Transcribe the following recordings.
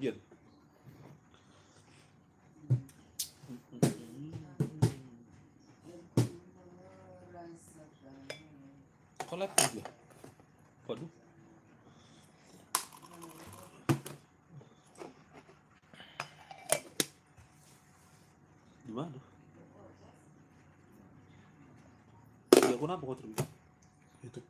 Iya. Kok laptop ya? Waduh. Gimana? Ya aku kenapa kau terus? YouTube.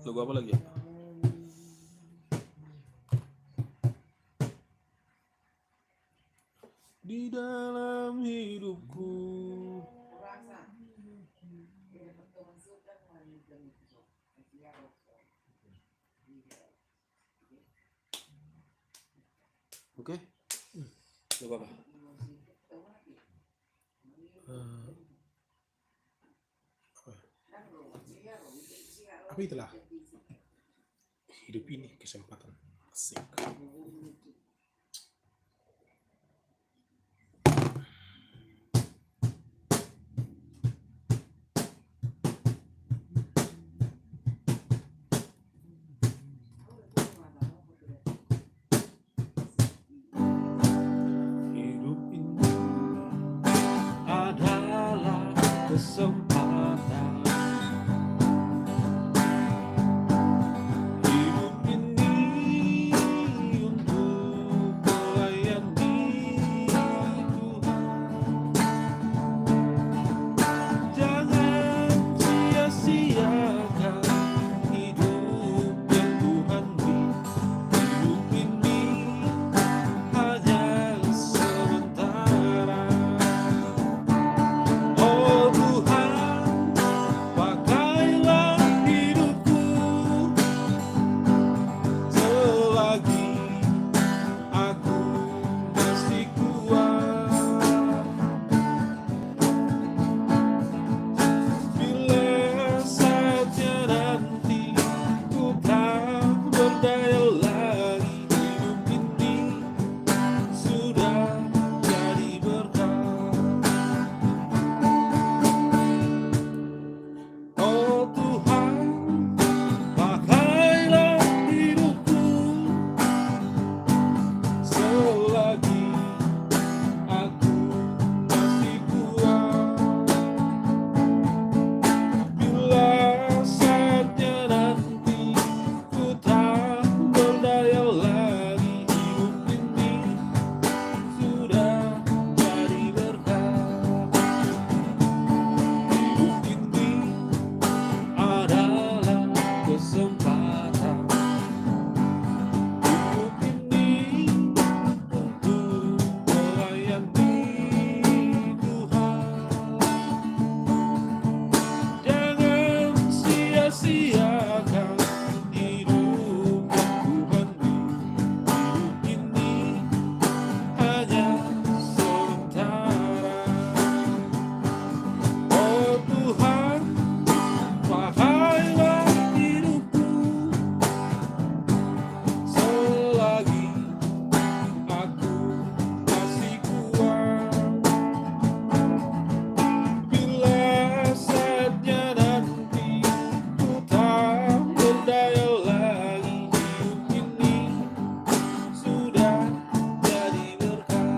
Lagu apa lagi ya? Di dalam hidupku. Oke. Lagu apa? Apa itulah? Hidup ini kesempatan. Asik. Hidup ini adalah kesempatan. Hidup ini untuk melayani Tuhan. Jangan sia-siakan hidup yang Tuhan beri. Hidup ini hanya sementara. Oh Tuhan, pakailah hidupku selagi aku masih kuat. Bila saatnya nanti ku tak berdaya lagi, hidup ini sudah jadi berkah. Oh Tuhan, pakailah hidupku selagi aku masih kuat. Bila saatnya nanti ku tak berdaya lagi, hidup ini sudah jadi berkah. Hidup ini adalah kesempatan. Hidup ini untuk melayani Tuhan. Jangan sia-siakan hidup yang Tuhan beri. Hidup ini hanya sementara. Oh Tuhan, pakailah hidupku selagi aku masih kuat. Bila saatnya nanti ku tak berdaya lagi, hidup ini sudah jadi berkah.